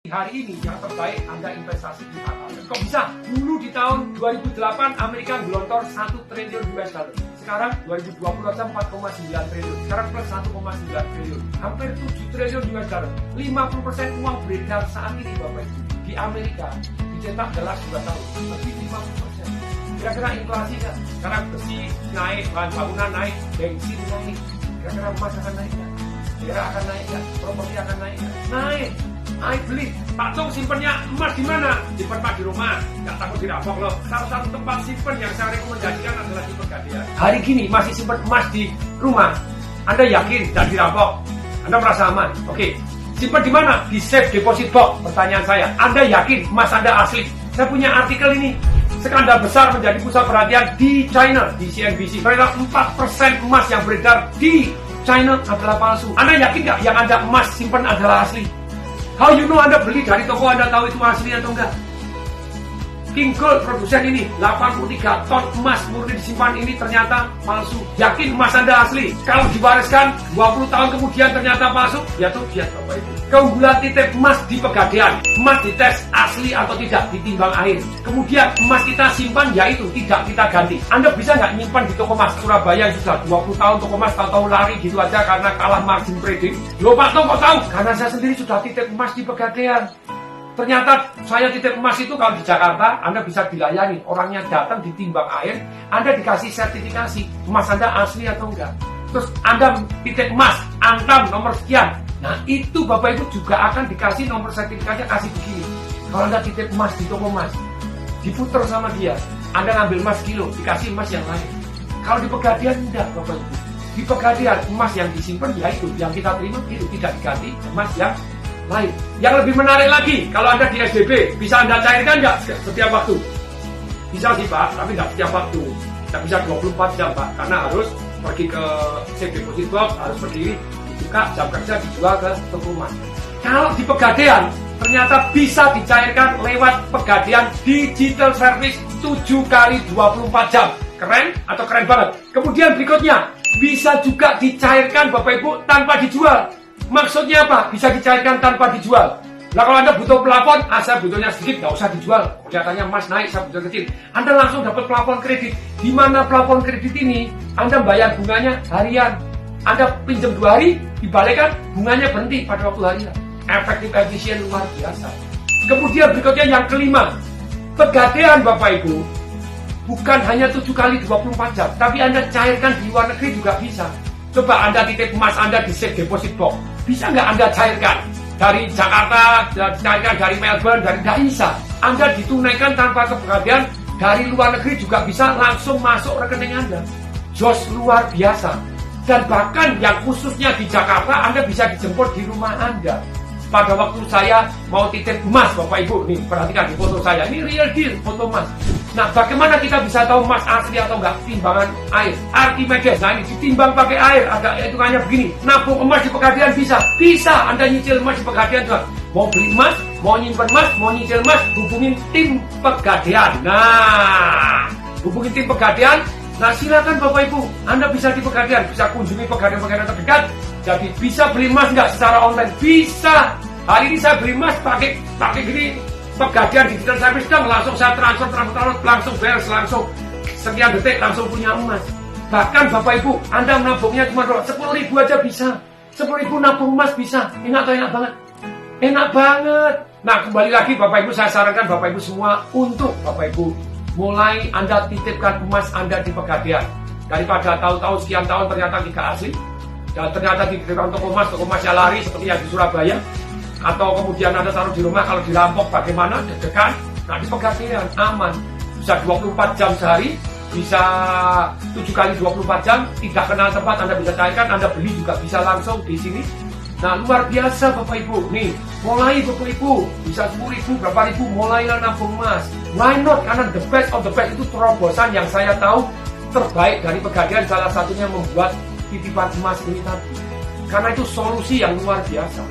Hari ini yang terbaik Anda investasi di apa? Kok bisa? Dulu di tahun 2008 Amerika gelontor 1 triliun US dollar. Sekarang 2020 aja 4,9 triliun. Sekarang plus 1,9 triliun. Hampir 7 triliun US dollar. 50% uang beredar saat ini Bapak Ibu di Amerika dicetak dalam 2 tahun. Lebih 50%. Kira-kira inflasi kan? Sekarang besi naik, bahan bangunan naik, bensin naik. Kira-kira emas akan naik kan? Kira akan naik kan? Properti akan naik kan? Naik. Ayo beli, Pak Tung simpennya emas di mana? Simpen Pak di rumah, nggak takut dirampok loh. Salah satu tempat simpen yang saya rekomendasikan adalah di Pegadaian. Hari gini masih simpen emas di rumah, Anda yakin dan dirampok? Anda merasa aman? Oke. Simpen di mana? Di safe deposit box. Pertanyaan saya, Anda yakin emas Anda asli? Saya punya artikel ini. Skandal besar menjadi pusat perhatian di China, di CNBC. Ternyata 4% emas yang beredar di China adalah palsu. Anda yakin nggak yang Anda emas simpen adalah asli? How you know Anda beli dari toko Anda tahu itu asli atau enggak? King Gold produsen ini 83 ton emas murni disimpan ini ternyata palsu. Yakin emas Anda asli? Kalau diwariskan 20 tahun kemudian ternyata palsu, ya tuh dia Bapak Ibu. Keunggulan titip emas di Pegadaian. Emas dites asli atau tidak ditimbang air. Kemudian emas kita simpan yaitu tidak kita ganti. Anda bisa nggak nyimpan di toko emas Surabaya yang sudah 20 tahun toko emas tahu-tahu lari gitu aja karena kalah margin trading? Loh Pak Tung kok tahu? Karena saya sendiri sudah titip emas di Pegadaian. Ternyata saya titip emas itu kalau di Jakarta Anda bisa dilayani, orangnya datang ditimbang air, Anda dikasih sertifikasi emas Anda asli atau enggak. Terus Anda titip emas, Antam nomor sekian. Nah itu Bapak Ibu juga akan dikasih nomor sertifikatnya kasih begini. Kalau Anda titip emas di toko emas, diputer sama dia, Anda ngambil emas kilo, dikasih emas yang lain. Kalau di Pegadaian enggak Bapak Ibu. Di Pegadaian emas yang disimpan yaitu yang kita terima itu tidak diganti emas yang lain. Yang lebih menarik lagi, kalau Anda di SDB, bisa Anda cairkan nggak setiap waktu? Bisa sih Pak, tapi nggak setiap waktu. Tidak bisa 24 jam Pak, karena harus pergi ke safe deposit box, harus berdiri, dibuka, jam kerja dijual ke toko emas. Kalau di Pegadaian, ternyata bisa dicairkan lewat Pegadaian Digital Service 7 kali 24 jam. Keren atau keren banget? Kemudian berikutnya, bisa juga dicairkan Bapak Ibu tanpa dijual. Maksudnya apa? Bisa dicairkan tanpa dijual. Nah kalau Anda butuh plafon, saya butuhnya sedikit, nggak usah dijual. Kelihatannya emas naik, saya butuh kecil. Anda langsung dapat plafon kredit. Di mana plafon kredit ini, Anda bayar bunganya harian. Anda pinjam 2 hari, dibalikan, bunganya berhenti pada waktu harian. Efektif efisien luar biasa. Kemudian berikutnya yang kelima, Pegadaian Bapak Ibu, bukan hanya 7 kali 24 jam, tapi Anda cairkan di luar negeri juga bisa. Coba Anda titip emas Anda di safe deposit box. Bisa nggak Anda cairkan? Dari Jakarta, cairkan dari Melbourne, tidak bisa. Anda ditunaikan tanpa ke Pegadaian, dari luar negeri juga bisa langsung masuk rekening Anda. Jos luar biasa. Dan bahkan yang khususnya di Jakarta, Anda bisa dijemput di rumah Anda. Pada waktu saya mau titip emas Bapak Ibu, nih perhatikan di foto saya, ini real deal foto emas. Nah bagaimana kita bisa tahu emas asli atau enggak? Timbangan air, Archimedes. Nah ini ditimbang pakai air, ada hitungannya begini. Nabung emas di Pegadaian bisa? Bisa, Anda nyicil emas di Pegadaian juga. Mau beli emas, mau nyimpen emas, mau nyicil emas, hubungin tim Pegadaian. Nah, hubungin tim Pegadaian. Nah silakan Bapak Ibu, Anda bisa di Pegadaian, bisa kunjungi Pegadaian-Pegadaian terdekat. Jadi bisa beli emas nggak secara online? Bisa. Hari ini saya beli emas pakai gini Pegadaian Digital Service dong, langsung saya transfer, langsung beres, langsung sekian detik langsung punya emas. Bahkan Bapak Ibu, Anda menabungnya cuma 10.000 aja bisa. 10.000 nabung emas bisa. Enak atau enak banget? Enak banget. Nah kembali lagi Bapak Ibu, saya sarankan Bapak Ibu semua untuk Bapak Ibu mulai Anda titipkan emas Anda di Pegadaian. Daripada tahu-tahu sekian tahun ternyata tidak asli, dan ternyata dititipkan toko emasnya lari seperti yang di Surabaya, atau kemudian Anda taruh di rumah, kalau dirampok bagaimana? Deg-degan. Nah di Pegadaian aman, bisa 24 jam sehari, bisa 7 kali 24 jam, tidak kenal tempat Anda bisa cairkan, Anda beli juga bisa langsung di sini. Nah luar biasa Bapak Ibu, nih mulai Bapak Ibu bisa 10.000, berapa ribu, mulailah nabung emas. Why not? Karena the best of the best itu terobosan yang saya tahu terbaik dari Pegadaian, salah satunya membuat titipan emas ini tadi. Karena itu solusi yang luar biasa.